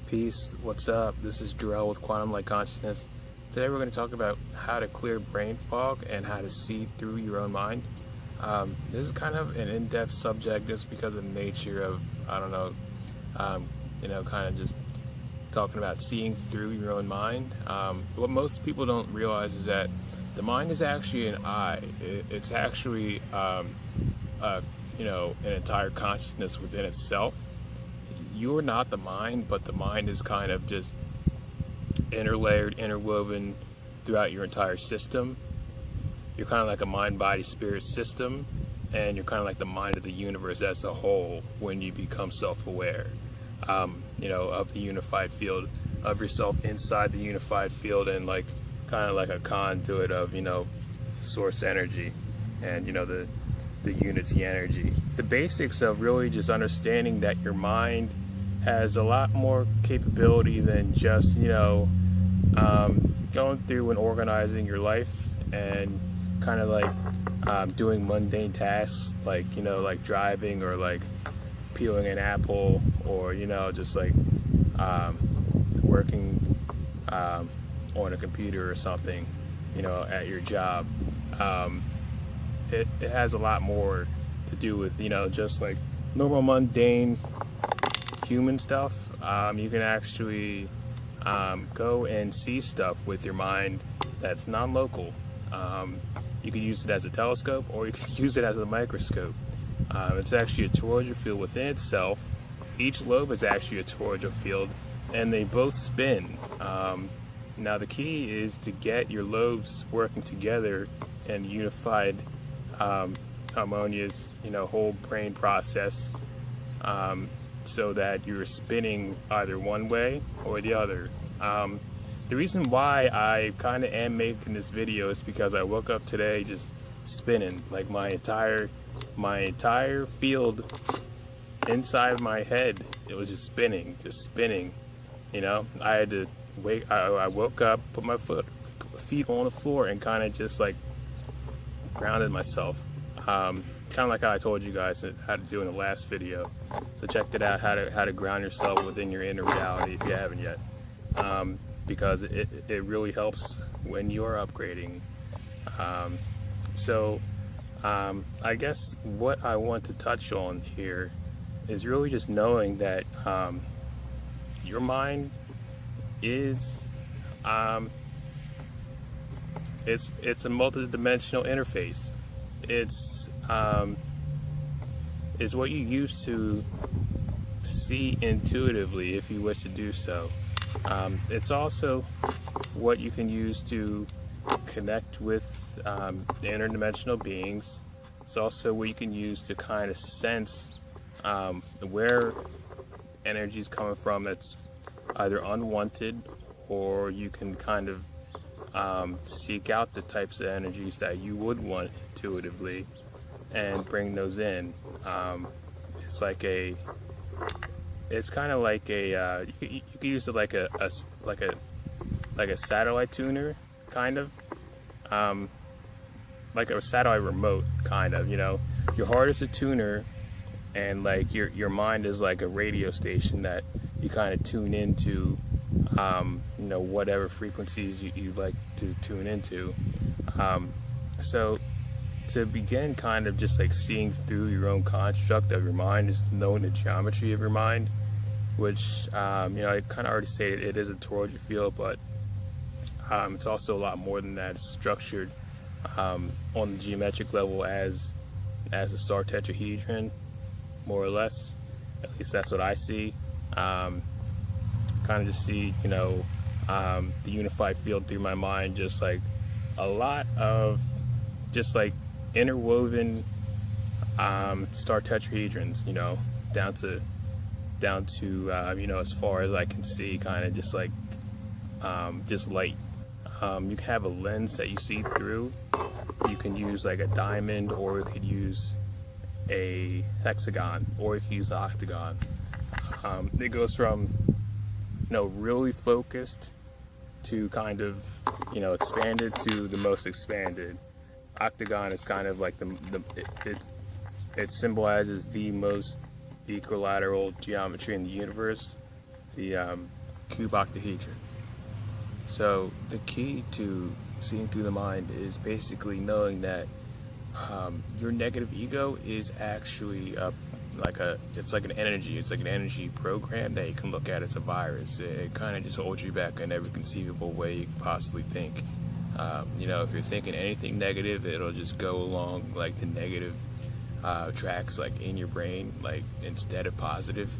Peace, what's up? This is Jarrell with Quantum Light Consciousness. Today we're going to talk about how to clear brain fog and how to see through your own mind. This is kind of an in-depth subject just because of the nature of, kind of just talking about seeing through your own mind. What most people don't realize is that the mind is actually an eye. It's actually, an entire consciousness within itself. You're not the mind, but the mind is kind of just interlayered, interwoven throughout your entire system. You're kind of like a mind-body-spirit system, and you're kind of like the mind of the universe as a whole when you become self-aware, of the unified field of yourself inside the unified field, and like kind of like a conduit of, source energy and, the unity energy. The basics of really just understanding that your mind has a lot more capability than just, going through and organizing your life and kind of like doing mundane tasks like, like driving or like peeling an apple or, just like working on a computer or something, at your job. It has a lot more to do with, just like normal mundane human stuff. You can actually go and see stuff with your mind that's non-local. You can use it as a telescope or you can use it as a microscope. It's actually a toroidal field within itself. Each lobe is actually a toroidal field and they both spin. Now the key is to get your lobes working together in a unified, harmonious, whole brain process, so that you're spinning either one way or the other. The reason why I kind of am making this video is because I woke up today just spinning, like my entire field inside of my head, it was just spinning. I had to wake. I woke up, put my feet on the floor, and kind of just like grounded myself. Kind of like how I told you guys how to do in the last video. So check it out, how to ground yourself within your inner reality if you haven't yet. Because it really helps when you're upgrading. I guess what I want to touch on here is really just knowing that your mind is it's a multi-dimensional interface. It's what you use to see intuitively if you wish to do so. It's also what you can use to connect with the interdimensional beings. It's also what you can use to kind of sense where energy is coming from that's either unwanted, or you can kind of seek out the types of energies that you would want intuitively and bring those in. It's kind of like a you could use it like a satellite tuner, kind of, like a satellite remote, kind of. Your heart is a tuner, and like your mind is like a radio station that you kind of tune into. Whatever frequencies you like to tune into. So to begin kind of just like seeing through your own construct of your mind is knowing the geometry of your mind, which, I kind of already stated it is a toroidal field, but it's also a lot more than that. It's structured on the geometric level as a star tetrahedron, more or less. At least that's what I see. Kind of just see, the unified field through my mind, just like a lot of just like interwoven star tetrahedrons, down to as far as I can see, kind of just like just light. You can have a lens that you see through. You can use like a diamond, or you could use a hexagon, or you could use an octagon. It goes from really focused to kind of expanded to the most expanded. Octagon is kind of like it symbolizes the most equilateral geometry in the universe. the cube octahedron. So the key to seeing through the mind is basically knowing that your negative ego is actually it's like an energy program that you can look at as a virus. It kind of just holds you back in every conceivable way you could possibly think. If you're thinking anything negative, it'll just go along like the negative tracks like in your brain, like instead of positive.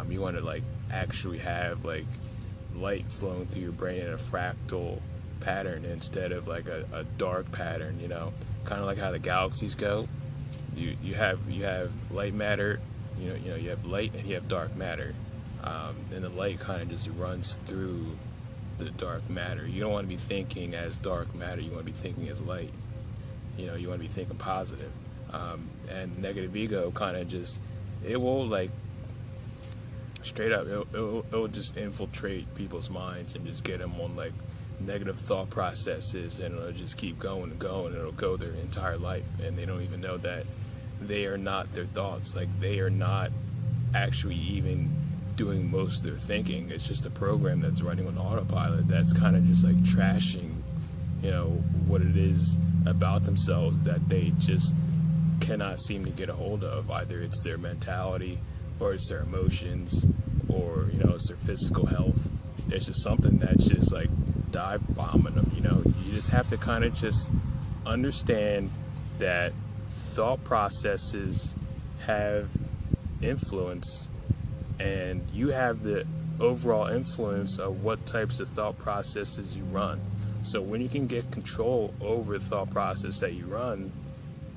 You want to like actually have like light flowing through your brain in a fractal pattern instead of like a dark pattern, kind of like how the galaxies go. You have light matter, you have light and you have dark matter, and the light kind of just runs through the dark matter. You don't want to be thinking as dark matter, you want to be thinking as light. You want to be thinking positive. And negative ego kind of just, it will like straight up, it'll just infiltrate people's minds and just get them on like negative thought processes, and it'll just keep going and going. It'll go their entire life, and they don't even know that they are not their thoughts. Like, they are not actually even doing most of their thinking. It's just a program that's running on autopilot that's kind of just like trashing, what it is about themselves that they just cannot seem to get a hold of. Either it's their mentality, or it's their emotions, or it's their physical health. It's just something that's just like dive bombing them. You just have to kind of just understand that thought processes have influence, and you have the overall influence of what types of thought processes you run. So when you can get control over the thought process that you run,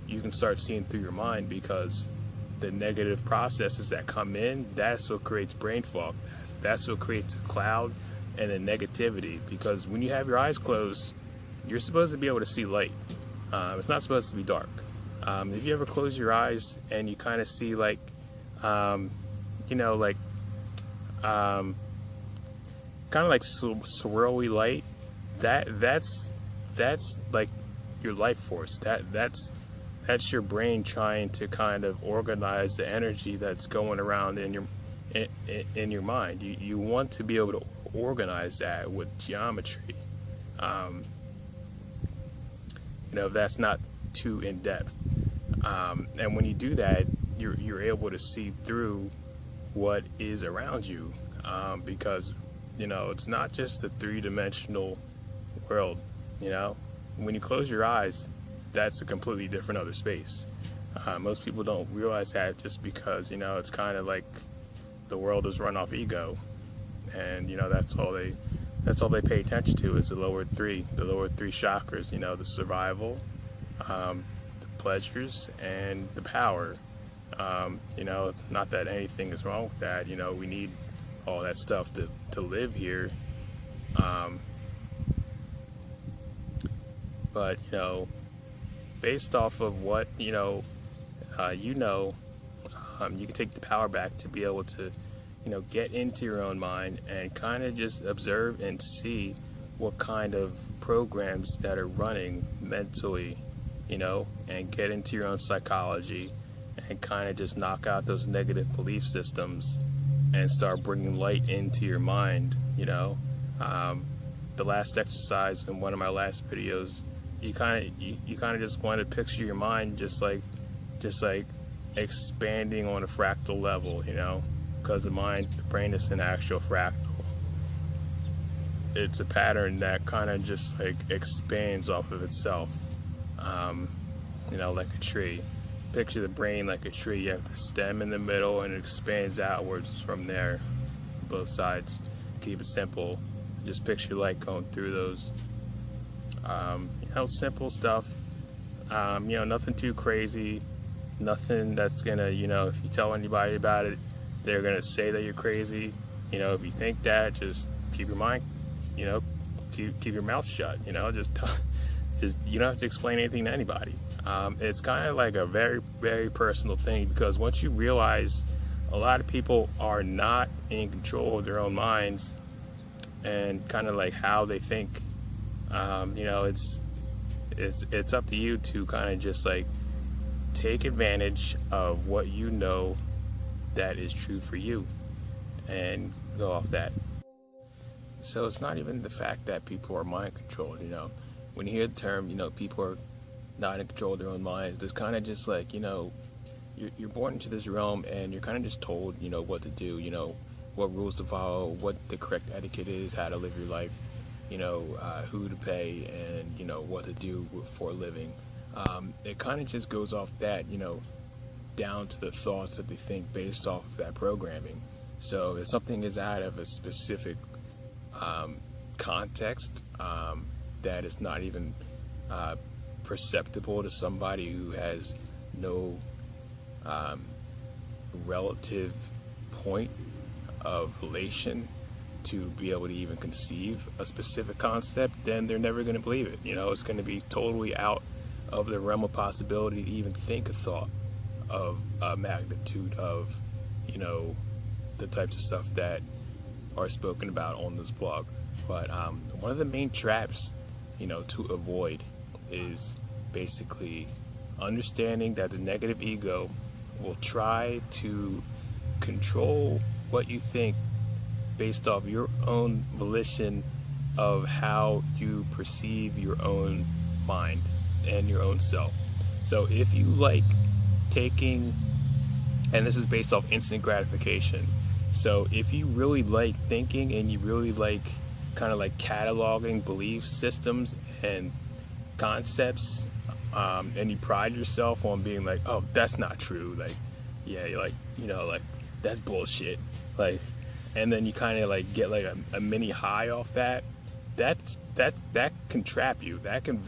you can start seeing through your mind, because the negative processes that come in, that's what creates brain fog. That's what creates a cloud and a negativity, because when you have your eyes closed, you're supposed to be able to see light. It's not supposed to be dark. If you ever close your eyes and you kind of see like, kind of like swirly light, that's like your life force. That's your brain trying to kind of organize the energy that's going around in your mind. You want to be able to organize that with geometry. That's not too in depth. And when you do that, you're able to see through what is around you, because it's not just a three-dimensional world. When you close your eyes, that's a completely different other space. Most people don't realize that, just because it's kind of like the world is run off ego, and that's all they pay attention to is the lower three chakras. The survival, the pleasures, and the power. Not that anything is wrong with that. We need all that stuff to live here. But based off of what you can take the power back to be able to get into your own mind and kind of just observe and see what kind of programs that are running mentally, and get into your own psychology and kind of just knock out those negative belief systems and start bringing light into your mind. The last exercise in one of my last videos, you kind of just want to picture your mind just like expanding on a fractal level, because the brain is an actual fractal. It's a pattern that kind of just like expands off of itself, like a tree. Picture the brain like a tree. You have the stem in the middle, and it expands outwards from there, both sides. Keep it simple. Just picture light going through those. Simple stuff. Nothing too crazy. Nothing that's gonna, if you tell anybody about it, they're gonna say that you're crazy. If you think that, just keep your mind, keep your mouth shut. Just you don't have to explain anything to anybody. It's kind of like a very, very personal thing, because once you realize a lot of people are not in control of their own minds and kind of like how they think, it's up to you to kind of just like take advantage of what that is true for you, and go off that. So it's not even the fact that people are mind controlled, When you hear the term, people are not in control of their own minds, it's kind of just like, you're born into this realm and you're kind of just told, what to do, what rules to follow, what the correct etiquette is, how to live your life, who to pay, and, what to do for a living. It kind of just goes off that, down to the thoughts that they think based off of that programming. So if something is out of a specific context that is not even perceptible to somebody who has no relative point of relation to be able to even conceive a specific concept, then they're never going to believe it. It's going to be totally out of the realm of possibility to even think a thought of a magnitude of, the types of stuff that are spoken about on this blog. But one of the main traps, to avoid is basically understanding that the negative ego will try to control what you think based off your own volition of how you perceive your own mind and your own self. So if you like taking, and this is based off instant gratification, so if you really like thinking and you really like kind of like cataloging belief systems and concepts, and you pride yourself on being like, oh, that's not true, like, yeah, you're like, like, that's bullshit, like, and then you kind of like get like a mini high off that can trap you. That can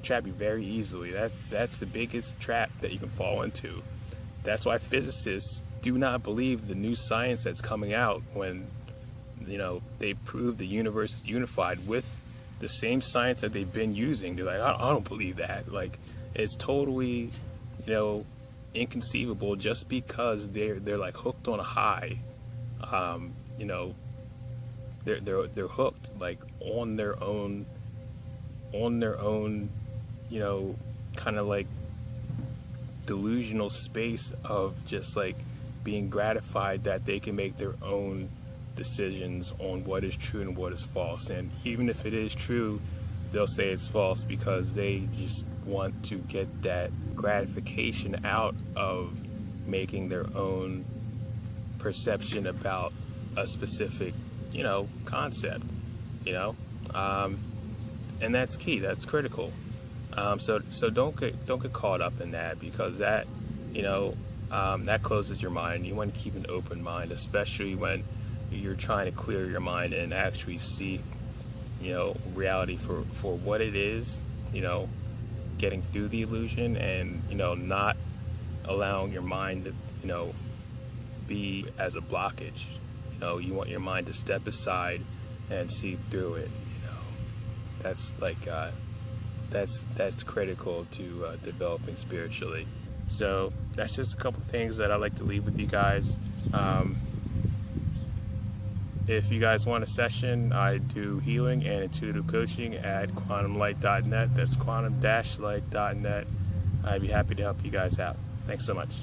trap you very easily. That's the biggest trap that you can fall into. That's why physicists do not believe the new science that's coming out when they prove the universe is unified with the same science that they've been using. They're like, I don't believe that. Like, it's totally inconceivable just because they're like hooked on a high. They're hooked like on their own kind of like delusional space of just like being gratified that they can make their own decisions on what is true and what is false. And even if it is true, they'll say it's false because they just want to get that gratification out of making their own perception about a specific concept, and that's key, that's critical. So don't get caught up in that, because that that closes your mind. You want to keep an open mind, especially when you're trying to clear your mind and actually see reality for what it is, getting through the illusion, and not allowing your mind to be as a blockage. You want your mind to step aside and see through it. That's like that's critical to developing spiritually. So that's just a couple things that I like to leave with you guys. If you guys want a session, I do healing and intuitive coaching at quantumlight.net. That's quantum-light.net. I'd be happy to help you guys out. Thanks so much.